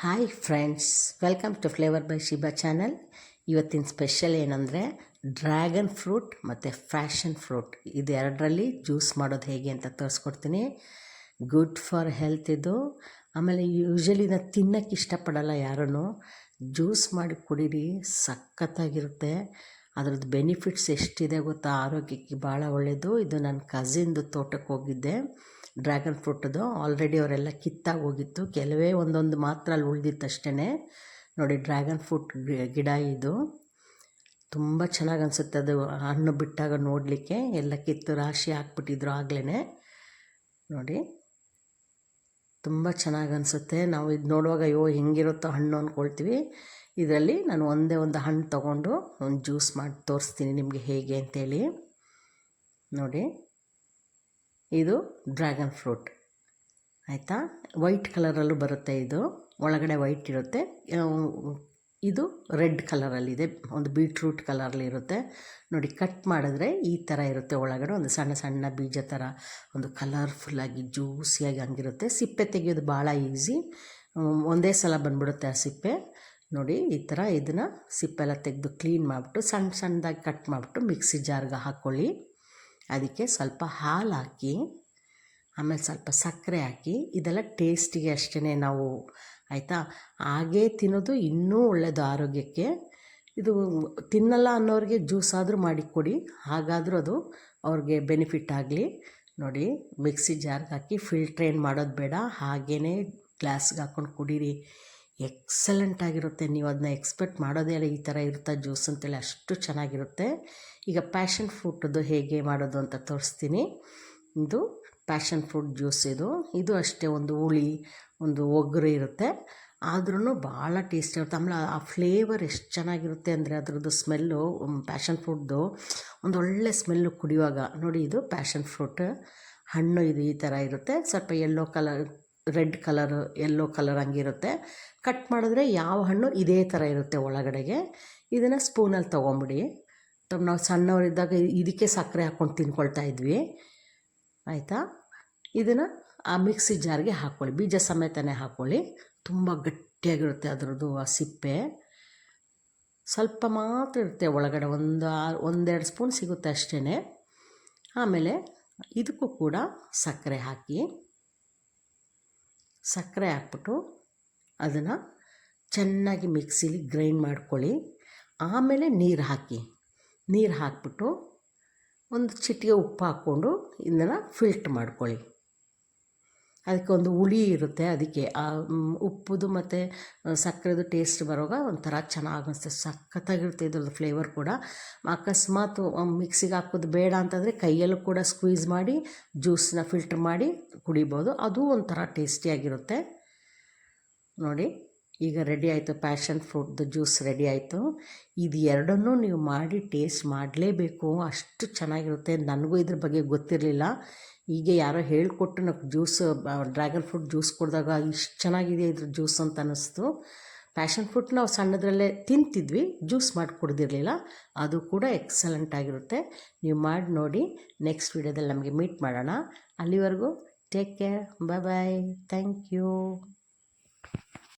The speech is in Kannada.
Hi friends, welcome to flavour by Shiba channel. ಇವತ್ತಿನ ಸ್ಪೆಷಲ್ ಏನಂದರೆ ಡ್ರ್ಯಾಗನ್ ಫ್ರೂಟ್ ಮತ್ತು ಫ್ಯಾಷನ್ ಫ್ರೂಟ್ ಇದೆರಡರಲ್ಲಿ ಜ್ಯೂಸ್ ಮಾಡೋದು ಹೇಗೆ ಅಂತ ತೋರಿಸ್ಕೊಡ್ತೀನಿ. ಗುಡ್ ಫಾರ್ ಹೆಲ್ತ್ ಇದು. ಆಮೇಲೆ ಯೂಶ್ವಲಿ ನಾನು ತಿನ್ನೋಕ್ಕೆ ಇಷ್ಟಪಡಲ್ಲ ಯಾರೂ. ಜ್ಯೂಸ್ ಮಾಡಿ ಕುಡೀರಿ, ಸಖತ್ತಾಗಿರುತ್ತೆ. ಅದರದ್ದು ಬೆನಿಫಿಟ್ಸ್ ಎಷ್ಟಿದೆ ಗೊತ್ತಾ, ಆರೋಗ್ಯಕ್ಕೆ ಭಾಳ ಒಳ್ಳೆಯದು. ಇದು ನನ್ನ ಕಸಿನ್ದು ತೋಟಕ್ಕೆ ಹೋಗಿದ್ದೆ, ಡ್ರ್ಯಾಗನ್ ಫ್ರೂಟದು. ಆಲ್ರೆಡಿ ಅವರೆಲ್ಲ ಕಿತ್ತಾಗಿ ಹೋಗಿತ್ತು, ಕೆಲವೇ ಒಂದೊಂದು ಮಾತ್ರ ಅಲ್ಲಿ ಉಳಿದಿತ್ತು ಅಷ್ಟೇ. ನೋಡಿ, ಡ್ರ್ಯಾಗನ್ ಫ್ರೂಟ್ ಗಿಡ ಇದು ತುಂಬ ಚೆನ್ನಾಗಿ ಅನಿಸುತ್ತೆ. ಅದು ಹಣ್ಣು ಬಿಟ್ಟಾಗ ನೋಡಲಿಕ್ಕೆ ಎಲ್ಲ ಕಿತ್ತು ರಾಶಿ ಹಾಕ್ಬಿಟ್ಟಿದ್ರು ಆಗಲೇ. ನೋಡಿ, ತುಂಬ ಚೆನ್ನಾಗಿ ಅನಿಸುತ್ತೆ. ನಾವು ಇದು ನೋಡುವಾಗ ಅಯ್ಯೋ ಹೆಂಗಿರುತ್ತೋ ಹಣ್ಣು ಅಂದ್ಕೊಳ್ತೀವಿ. ಇದರಲ್ಲಿ ನಾನು ಒಂದೇ ಒಂದು ಹಣ್ಣು ತೊಗೊಂಡು ಒಂದು ಜ್ಯೂಸ್ ಮಾಡಿ ತೋರಿಸ್ತೀನಿ ನಿಮಗೆ ಹೇಗೆ ಅಂತೇಳಿ. ನೋಡಿ, ಇದು ಡ್ರ್ಯಾಗನ್ ಫ್ರೂಟ್ ಆಯಿತಾ. ವೈಟ್ ಕಲರಲ್ಲೂ ಬರುತ್ತೆ, ಇದು ಒಳಗಡೆ ವೈಟ್ ಇರುತ್ತೆ. ಇದು ರೆಡ್ ಕಲರಲ್ಲಿದೆ, ಒಂದು ಬೀಟ್ರೂಟ್ ಕಲರ್ಲಿರುತ್ತೆ. ನೋಡಿ, ಕಟ್ ಮಾಡಿದ್ರೆ ಈ ಥರ ಇರುತ್ತೆ. ಒಳಗಡೆ ಒಂದು ಸಣ್ಣ ಸಣ್ಣ ಬೀಜ ಥರ ಒಂದು ಕಲರ್ಫುಲ್ಲಾಗಿ ಜ್ಯೂಸಿಯಾಗಿ ಹಂಗಿರುತ್ತೆ. ಸಿಪ್ಪೆ ತೆಗೆಯೋದು ಭಾಳ ಈಸಿ, ಒಂದೇ ಸಲ ಬಂದ್ಬಿಡುತ್ತೆ ಆ ಸಿಪ್ಪೆ. ನೋಡಿ, ಈ ಥರ ಇದನ್ನು ಸಿಪ್ಪೆಲ್ಲ ತೆಗೆದು ಕ್ಲೀನ್ ಮಾಡಿಬಿಟ್ಟು ಸಣ್ಣ ಸಣ್ಣದಾಗಿ ಕಟ್ ಮಾಡಿಬಿಟ್ಟು ಮಿಕ್ಸಿ ಜಾರ್ಗೆ ಹಾಕ್ಕೊಳ್ಳಿ. ಅದಕ್ಕೆ ಸ್ವಲ್ಪ ಹಾಲು ಹಾಕಿ, ಆಮೇಲೆ ಸ್ವಲ್ಪ ಸಕ್ಕರೆ ಹಾಕಿ, ಇದೆಲ್ಲ ಟೇಸ್ಟಿಗೆ ಅಷ್ಟೇ ನಾವು, ಆಯಿತಾ. ಹಾಗೇ ತಿನ್ನೋದು ಇನ್ನೂ ಒಳ್ಳೆಯದು ಆರೋಗ್ಯಕ್ಕೆ. ಇದು ತಿನ್ನಲ್ಲ ಅನ್ನೋರಿಗೆ ಜ್ಯೂಸ್ ಆದರೂ ಮಾಡಿಕೊಡಿ, ಹಾಗಾದರೂ ಅದು ಅವ್ರಿಗೆ ಬೆನಿಫಿಟ್ ಆಗಲಿ. ನೋಡಿ, ಮಿಕ್ಸಿ ಜಾರ್ಗೆ ಹಾಕಿ ಫಿಲ್ಟ್ರೇನ್ ಮಾಡೋದು ಬೇಡ, ಹಾಗೇ ಗ್ಲಾಸ್ಗೆ ಹಾಕ್ಕೊಂಡು ಕುಡೀರಿ. ಎಕ್ಸಲೆಂಟ್ ಆಗಿರುತ್ತೆ. ನೀವು ಅದನ್ನ ಎಕ್ಸ್ಪೆಕ್ಟ್ ಮಾಡೋದೇ ಇಲ್ಲ, ಈ ಥರ ಇರುತ್ತೆ ಜ್ಯೂಸ್ ಅಂತೇಳಿ, ಅಷ್ಟು ಚೆನ್ನಾಗಿರುತ್ತೆ. ಈಗ ಪ್ಯಾಷನ್ ಫ್ರೂಟದ್ದು ಹೇಗೆ ಮಾಡೋದು ಅಂತ ತೋರಿಸ್ತೀನಿ. ಇದು ಪ್ಯಾಷನ್ ಫ್ರೂಟ್ ಜ್ಯೂಸ್. ಇದು ಅಷ್ಟೇ, ಒಂದು ಹುಳಿ ಒಂದು ಒಗ್ಗರು ಇರುತ್ತೆ, ಆದ್ರೂ ಭಾಳ ಟೇಸ್ಟ್ ಇರುತ್ತೆ. ಆಮೇಲೆ ಆ ಫ್ಲೇವರ್ ಎಷ್ಟು ಚೆನ್ನಾಗಿರುತ್ತೆ ಅಂದರೆ, ಅದರದ್ದು ಸ್ಮೆಲ್ಲು, ಪ್ಯಾಷನ್ ಫ್ರೂಟ್ದು ಒಂದೊಳ್ಳೆ ಸ್ಮೆಲ್ಲು ಕುಡಿಯುವಾಗ. ನೋಡಿ, ಇದು ಪ್ಯಾಷನ್ ಫ್ರೂಟ್ ಹಣ್ಣು, ಇದು ಈ ಥರ ಇರುತ್ತೆ. ಸ್ವಲ್ಪ yellow colour, red colour, yellow colour ಹಂಗಿರುತ್ತೆ. ಕಟ್ ಮಾಡಿದ್ರೆ ಯಾವ ಹಣ್ಣು ಇದೇ ಥರ ಇರುತ್ತೆ ಒಳಗಡೆಗೆ. ಇದನ್ನು ಸ್ಪೂನಲ್ಲಿ ತೊಗೊಂಬಿಡಿ. ನಾವು ಸಣ್ಣವರಿದ್ದಾಗ ಇದಕ್ಕೆ ಸಕ್ಕರೆ ಹಾಕ್ಕೊಂಡು ತಿನ್ಕೊಳ್ತಾ ಇದ್ವಿ, ಆಯಿತಾ. ಇದನ್ನು ಆ ಮಿಕ್ಸಿ ಜಾರ್ಗೆ ಹಾಕ್ಕೊಳ್ಳಿ, ಬೀಜ ಸಮೇತನೇ ಹಾಕ್ಕೊಳ್ಳಿ. ತುಂಬ ಗಟ್ಟಿಯಾಗಿರುತ್ತೆ ಅದರದ್ದು ಆ ಸಿಪ್ಪೆ. ಸ್ವಲ್ಪ ಮಾತ್ರ ಇರುತ್ತೆ ಒಳಗಡೆ, ಒಂದೆರಡು ಸ್ಪೂನ್ ಸಿಗುತ್ತೆ ಅಷ್ಟೇ. ಆಮೇಲೆ ಇದಕ್ಕೂ ಕೂಡ ಸಕ್ಕರೆ ಹಾಕ್ಬಿಟ್ಟು ಅದನ್ನು ಚೆನ್ನಾಗಿ ಮಿಕ್ಸಿಲಿ ಗ್ರೈಂಡ್ ಮಾಡ್ಕೊಳ್ಳಿ. ಆಮೇಲೆ ನೀರು ಹಾಕ್ಬಿಟ್ಟು ಒಂದು ಚಿಟಿಕೆ ಉಪ್ಪು ಹಾಕ್ಕೊಂಡು ಇದನ್ನು ಫಿಲ್ಟ್ರ್ ಮಾಡ್ಕೊಳ್ಳಿ. ಅದಕ್ಕೆ ಒಂದು ಹುಳಿ ಇರುತ್ತೆ, ಅದಕ್ಕೆ ಆ ಉಪ್ಪುದು ಮತ್ತು ಸಕ್ಕರೆದು ಟೇಸ್ಟ್ ಬರುವಾಗ ಒಂಥರ ಚೆನ್ನಾಗಿ ಅನಿಸುತ್ತೆ, ಸಖತ್ತಾಗಿರುತ್ತೆ ಇದ್ರದ್ದು ಫ್ಲೇವರ್ ಕೂಡ. ಅಕಸ್ಮಾತ್ ಮಿಕ್ಸಿಗೆ ಹಾಕೋದು ಬೇಡ ಅಂತಂದರೆ ಕೈಯಲ್ಲೂ ಕೂಡ ಸ್ಕ್ವೀಸ್ ಮಾಡಿ ಜ್ಯೂಸನ್ನ ಫಿಲ್ಟ್ರ್ ಮಾಡಿ ಕುಡಿಬೋದು, ಅದು ಒಂಥರ ಟೇಸ್ಟಿಯಾಗಿರುತ್ತೆ. ನೋಡಿ, ಈಗ ರೆಡಿ ಆಯಿತು, ಪ್ಯಾಷನ್ ಫ್ರೂಟ್ದು ಜ್ಯೂಸ್ ರೆಡಿ ಆಯಿತು. ಇದು ಎರಡನ್ನೂ ನೀವು ಮಾಡಿ ಟೇಸ್ಟ್ ಮಾಡಲೇಬೇಕು, ಅಷ್ಟು ಚೆನ್ನಾಗಿರುತ್ತೆ. ನನಗೂ ಇದ್ರ ಬಗ್ಗೆ ಗೊತ್ತಿರಲಿಲ್ಲ, ಹೀಗೆ ಯಾರೋ ಹೇಳಿಕೊಟ್ಟು నాకు ಡ್ರ್ಯಾಗನ್ ಫ್ರೂಟ್ ಜ್ಯೂಸ್ ಕುಡಿದಾಗ ಇಷ್ಟು ಚೆನ್ನಾಗಿದೆ ಇದ್ರ ಜ್ಯೂಸ್ ಅಂತ ಅನ್ನಿಸ್ತು. ಪ್ಯಾಷನ್ ಫ್ರೂಟ್ ನಾವು ಸಣ್ಣದ್ರಲ್ಲೇ ತಿಂತಿದ್ವಿ, ಜ್ಯೂಸ್ ಮಾಡಿ ಕುಡ್ದಿರಲಿಲ್ಲ. ಅದು ಕೂಡ ಎಕ್ಸಲೆಂಟ್ ಆಗಿರುತ್ತೆ. ನೀವು ಮಾಡಿ ನೋಡಿ. ನೆಕ್ಸ್ಟ್ ವೀಡಿಯೋದಲ್ಲಿ ನಮಗೆ ಮೀಟ್ ಮಾಡೋಣ. ಅಲ್ಲಿವರೆಗೂ take care, bye bye, thank you.